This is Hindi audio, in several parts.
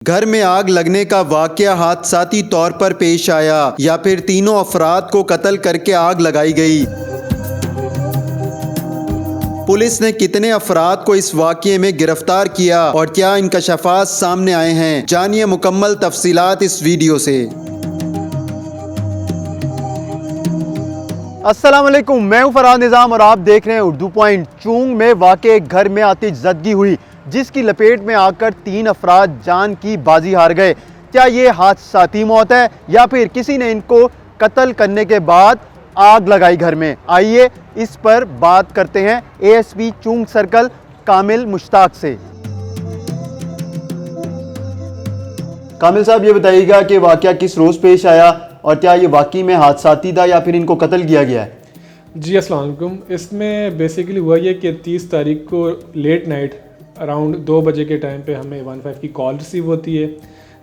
घर में आग लगने का वाकया हादसाती तौर पर पेश आया या फिर तीनों अफराद को कत्ल करके आग लगाई गई। पुलिस ने कितने अफराद को इस वाकये में गिरफ्तार किया और क्या इंकशाफात सामने आए हैं, जानिए मुकम्मल तफसीलात इस वीडियो से। अस्सलाम वालेकुम, मैं हूं फरहाद निज़ाम और आप देख रहे हैं उर्दू पॉइंट। चूंग में वाक़े एक घर में आतिशज़दगी हुई जिसकी लपेट में आकर 3 अफराद जान की बाजी हार गए। क्या ये हादसाती मौत है या फिर किसी ने इनको कत्ल करने के बाद आग लगाई घर में? आइए इस पर बात करते हैं एएसपी चूंग सर्कल कामिल मुश्ताक से। कामिल साहब, ये बताइएगा कि वाकया किस रोज़ पेश आया और क्या ये वाकई में हादसाती था या फिर इनको कत्ल किया गया है? जी अस्सलाम वालेकुम। इसमें बेसिकली हुआ ये कि 30 तारीख को लेट नाइट अराउंड 2 बजे के टाइम पे हमें 15 की कॉल रिसीव होती है,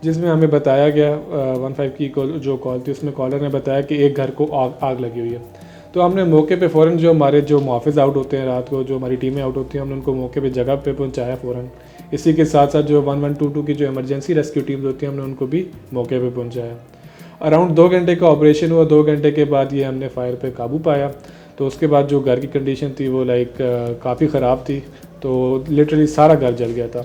जिसमें हमें बताया गया 15 की जो कॉल थी उसमें कॉलर ने बताया कि एक घर को आग लगी हुई है। तो हमने मौके पे फ़ौरन जो हमारे जो मुहाफ़िज़ आउट होते हैं रात को, जो हमारी टीमें आउट होती हैं, हमने उनको मौके पे जगह पे पहुंचाया फ़ौरन। इसी के साथ साथ जो 1122 की जो इमरजेंसी रेस्क्यू टीम्स होती हैं हमने उनको भी मौके पे पहुंचाया। अराउंड 2 घंटे का ऑपरेशन हुआ। 2 घंटे के बाद ये हमने फायर पे काबू पाया। तो उसके बाद जो घर की कंडीशन थी वो काफ़ी ख़राब थी, तो लिटरली सारा घर जल गया था।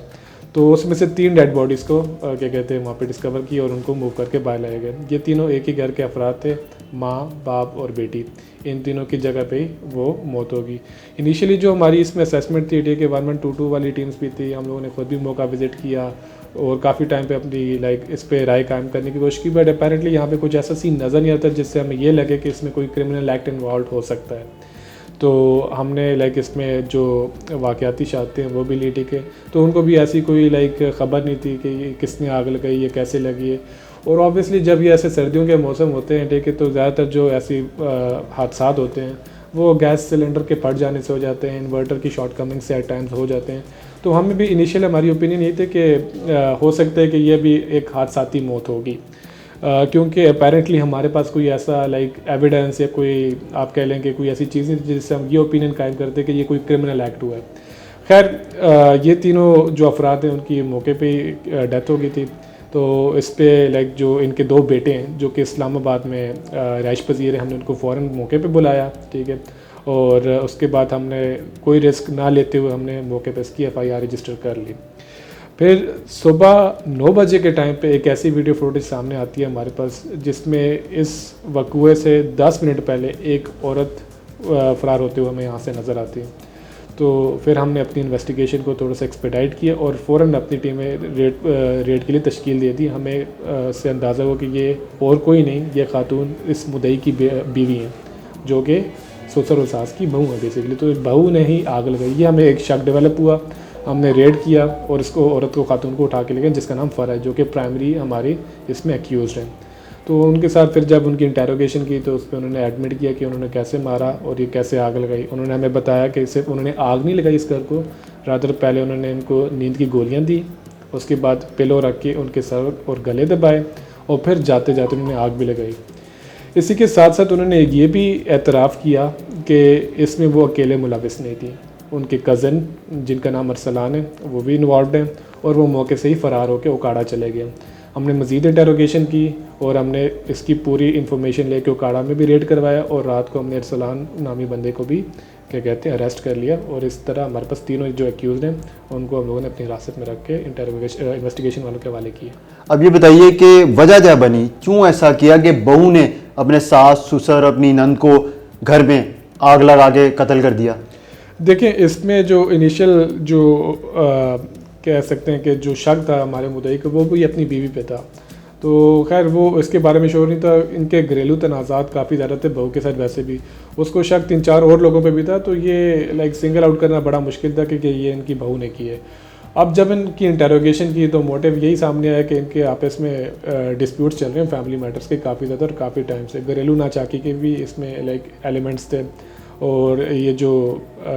तो उसमें से 3 डेड बॉडीज़ को क्या कहते हैं वहाँ पे डिस्कवर की और उनको मूव करके बाहर लाए गए। ये तीनों एक ही घर के अफराद थे, माँ, बाप और बेटी। इन तीनों की जगह पे ही वो मौत होगी। इनिशियली जो हमारी इसमें असेसमेंट थी, ठीक है, 1122 वाली टीम्स भी थी, हम लोगों ने खुद भी मौका विज़िट किया और काफ़ी टाइम पे अपनी इस पे राय कायम करने की कोशिश की, बट अपेरेंटली यहाँ पे कुछ ऐसा सीन नज़र नहीं आता जिससे हमें ये लगे कि इसमें कोई क्रिमिनल एक्ट इन्वॉल्व हो सकता है। तो हमने इसमें जो वाक़याती शहादतें हैं वो भी ली, ठीक है। तो उनको भी ऐसी कोई ख़बर नहीं थी कि ये किसने आग लगाई, ये कैसे लगी है। और ऑब्वियसली जब ये ऐसे सर्दियों के मौसम होते हैं, ठीक है, तो ज़्यादातर जो ऐसी हादसात होते हैं वो गैस सिलेंडर के फट जाने से हो जाते हैं, इन्वर्टर की शॉर्ट कमिंग से एट टाइम्स हो जाते हैं। तो हमें भी इनिशियल हमारी ओपिनियन ये थी कि हो सकता है कि ये भी एक हादसाती मौत होगी, क्योंकि अपेरेंटली हमारे पास कोई ऐसा एविडेंस या कोई आप कह लें कि कोई ऐसी चीज़ नहीं जिससे हम ये ओपिनियन कायम करते कि ये कोई क्रिमिनल एक्ट हुआ है। खैर ये तीनों जो अफराद हैं उनकी मौके पे डेथ हो गई थी। तो इस पे जो इनके 2 बेटे हैं जो कि इस्लामाबाद में रहाइश पजीर हैं, हमने उनको फ़ौरन मौके पे बुलाया, ठीक है। और उसके बाद हमने कोई रिस्क ना लेते हुए हमने मौके पे इसकी FIR रजिस्टर कर ली। फिर सुबह 9 बजे के टाइम पे एक ऐसी वीडियो फुटेज सामने आती है हमारे पास जिसमें इस वक़्वे से 10 मिनट पहले एक औरत फ़रार होते हुए हमें यहाँ से नज़र आती है। तो फिर हमने अपनी इन्वेस्टिगेशन को थोड़ा सा एक्सपेडाइट किया और फ़ौरन अपनी टीमें रेड के लिए तश्कील दे दी। हमें से अंदाज़ा हुआ कि ये और कोई नहीं, ये खातून इस मुद्दई की बीवी हैं जो कि ससुर और सास की बहू है बेसिकली। तो बहू ने ही आग लगाई, ये हमें एक शक डेवलप हुआ। हमने रेड किया और इसको औरत को खातून को उठा के ले गए जिसका नाम फ़रा है, जो कि प्राइमरी हमारी इसमें एक्यूज़ हैं। तो उनके साथ फिर जब उनकी इंटेरोगेशन की तो उस पर उन्होंने एडमिट किया कि उन्होंने कैसे मारा और ये कैसे आग लगाई। उन्होंने हमें बताया कि सिर्फ उन्होंने आग नहीं लगाई इस घर को, रादर पहले उन्होंने इनको नींद की गोलियाँ दी, उसके बाद पिलो रख के उनके सर और गले दबाए और फिर जाते जाते उन्होंने आग भी लगाई। इसी के साथ साथ उन्होंने ये भी एतराफ़ किया कि इसमें वो अकेले मुलविस नहीं थी, उनके कज़न जिनका नाम अरसलान है वो भी इन्वॉल्व हैं और वो मौके से ही फ़रार होकर उकाड़ा चले गए। हमने मज़ीद इंटेरोगेशन की और हमने इसकी पूरी इन्फॉर्मेशन लेके उकाड़ा में भी रेड करवाया और रात को हमने अरसलान नामी बंदे को भी क्या कहते हैं अरेस्ट कर लिया। और इस तरह हमारे पास तीनों जो एक्यूज़ हैं उनको हम लोगों ने अपनी हिरासत में रख के इन्वेस्टिगेशन वालों के हवाले किया। अब ये बताइए कि वजह क्या बनी, क्यों ऐसा किया कि बहू ने अपने सास, ससुर, अपनी नंद को घर में आग लगा के कत्ल कर दिया? देखें, इसमें जो इनिशियल जो कह सकते हैं कि जो शक था हमारे मुद्दई को वो भी अपनी बीवी पे था। तो खैर वो इसके बारे में श्योर नहीं था। इनके घरेलू तनाज़ात काफ़ी ज़्यादा थे बहू के साथ, वैसे भी उसको शक 3-4 और लोगों पे भी था। तो ये सिंगल आउट करना बड़ा मुश्किल था कि ये इनकी बहू ने की है। अब जब इनकी इंटेरोगेशन की तो मोटिव यही सामने आया कि इनके आपस में डिस्प्यूट्स चल रहे हैं फैमिली मैटर्स के काफ़ी ज़्यादा और काफ़ी टाइम से। घरेलू नाचाकी के भी इसमें एलिमेंट्स थे और ये जो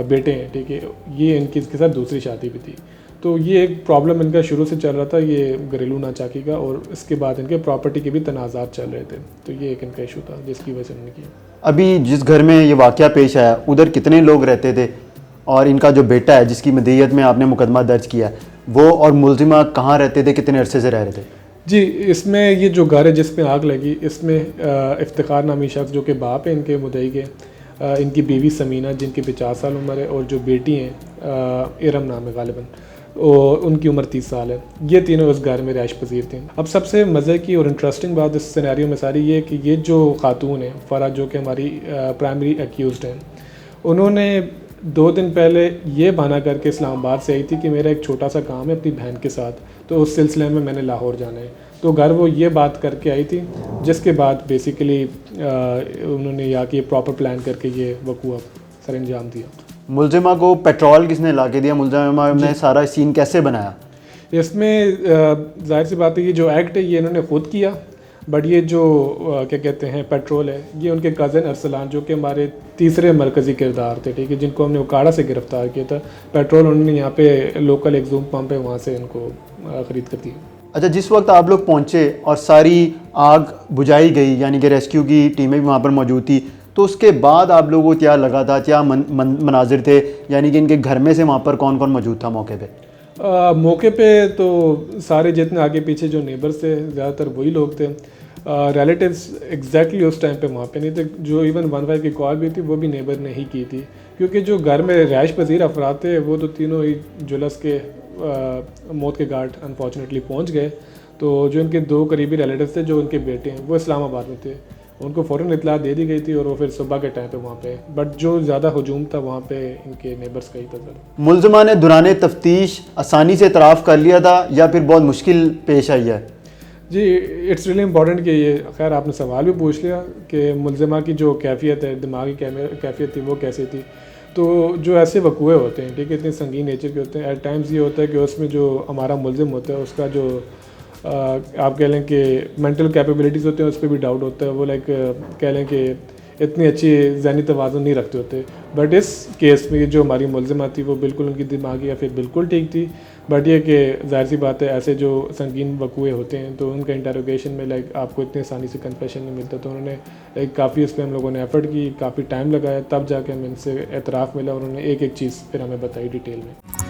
बेटे हैं, ठीक है, ये इनकी इसके साथ दूसरी शादी भी थी। तो ये एक प्रॉब्लम इनका शुरू से चल रहा था, ये घरेलू नाचाकी का, और इसके बाद इनके प्रॉपर्टी के भी तनाज़ात चल रहे थे। तो ये एक इनका इशू था जिसकी वजह से उन्होंने किया। अभी जिस घर में ये वाक़या पेश आया उधर कितने लोग रहते थे और इनका जो बेटा है जिसकी मदीयत में आपने मुकदमा दर्ज किया है वो और मुलजिमा कहाँ रहते थे, कितने अरसे से रह रहे थे? जी, इसमें ये जो घर है जिसमें आग लगी, इसमें इफ्तिखार नामी शख्स जो कि बाप है इनके मुद्दई के, इनकी बीवी समीना जिनकी 50 साल उम्र है, और जो बेटी हैं इरम नाम है गालिबन, और उनकी उम्र 30 साल है। ये तीनों उस घर में रिहाइश पजीर थे। अब सबसे मज़े की और इंटरेस्टिंग बात इस सिनेरियो में सारी ये कि ये जो खातून है फ़रा, जो कि हमारी प्राइमरी एक्यूज़ड हैं, उन्होंने 2 दिन पहले ये बहाना करके इस्लामाबाद से आई थी कि मेरा एक छोटा सा काम है अपनी बहन के साथ, तो उस सिलसिले में मैंने लाहौर जाना है। तो घर वो ये बात करके आई थी, जिसके बाद बेसिकली उन्होंने यहाँ की प्रॉपर प्लान करके ये वकूआ सर अंजाम दिया। मुलजिमा को पेट्रोल किसने ला के दिया? मुलजिमा ने सारा सीन कैसे बनाया? इसमें जाहिर सी बात है, ये जो एक्ट है ये इन्होंने ख़ुद किया, बट ये जो क्या कहते हैं पेट्रोल है, ये उनके कज़न अरसलान जो कि हमारे तीसरे मरकज़ी किरदार थे, ठीक है, जिनको हमने उकाड़ा से गिरफ़्तार किया था। पेट्रोल उन्होंने यहाँ पे लोकल एक जूम पंप है वहाँ से इनको ख़रीद कर दिया। अच्छा, जिस वक्त आप लोग पहुँचे और सारी आग बुझाई गई, यानी कि रेस्क्यू की टीमें भी वहाँ पर मौजूद थी, तो उसके बाद आप लोगों को क्या लगा था, क्या मनाजिर थे, यानी कि इनके घर में से वहाँ पर कौन कौन मौजूद था मौके पे? मौके पे तो सारे जितने आगे पीछे जो नेबर्स थे ज़्यादातर वही लोग थे। रिलेटिव्स एग्जैक्टली उस टाइम पे वहाँ पे नहीं थे। जो इवन 15 की कॉल भी थी वो भी नेबर ने ही की थी, क्योंकि जो घर में रिहाइश पजीर अफराद थे वो तो तीनों ही जुलस के मौत के घाट अनफॉर्चुनेटली पहुँच गए। तो जो इनके 2 करीबी रिलेटिव्स थे, जो उनके बेटे हैं, वो इस्लामाबाद में थे, उनको फ़ौरन इत्तला दे दी गई थी और वो फिर सुबह के टाइम पे वहाँ पे, बट जो ज़्यादा हजूम था वहाँ पे इनके नेबर्स का ही था सर। मुलजिमा ने दौरान तफ्तीश आसानी से इतराफ़ कर लिया था या फिर बहुत मुश्किल पेश आई है? जी, इट्स रियली इम्पॉर्टेंट कि ये, खैर आपने सवाल भी पूछ लिया कि मुलजिमा की जो कैफियत है, दिमागी कैफियत थी, वो कैसी थी। तो जो ऐसे वकूए होते हैं, ठीक है, इतने संगीन नेचर के होते हैं, एट टाइम्स ये होता है कि उसमें जो हमारा मुलजिम होता है उसका जो आप कह लें कि मेंटल कैपेबिलिटीज़ होते हैं उस पर भी डाउट होता है। वो लाइक कह लें कि इतनी अच्छी ज़हनी तवाज़ुन नहीं रखते होते। बट इस केस में जो हमारी मुलजिमा थी वो बिल्कुल उनकी दिमागी या फिर बिल्कुल ठीक थी। बट ये कि ज़ाहिर सी बात है, ऐसे जो संगीन वकूए होते हैं तो उनका इंटरोगेशन में लाइक आपको इतनी आसानी से कन्फेशन नहीं मिलता। तो उन्होंने लाइक काफ़ी उस पर हम लोगों ने एफ़र्ट की, काफ़ी टाइम लगाया, तब जाके हमें इनसे एतराफ़ मिला और उन्होंने एक एक चीज़ फिर हमें बताई डिटेल में।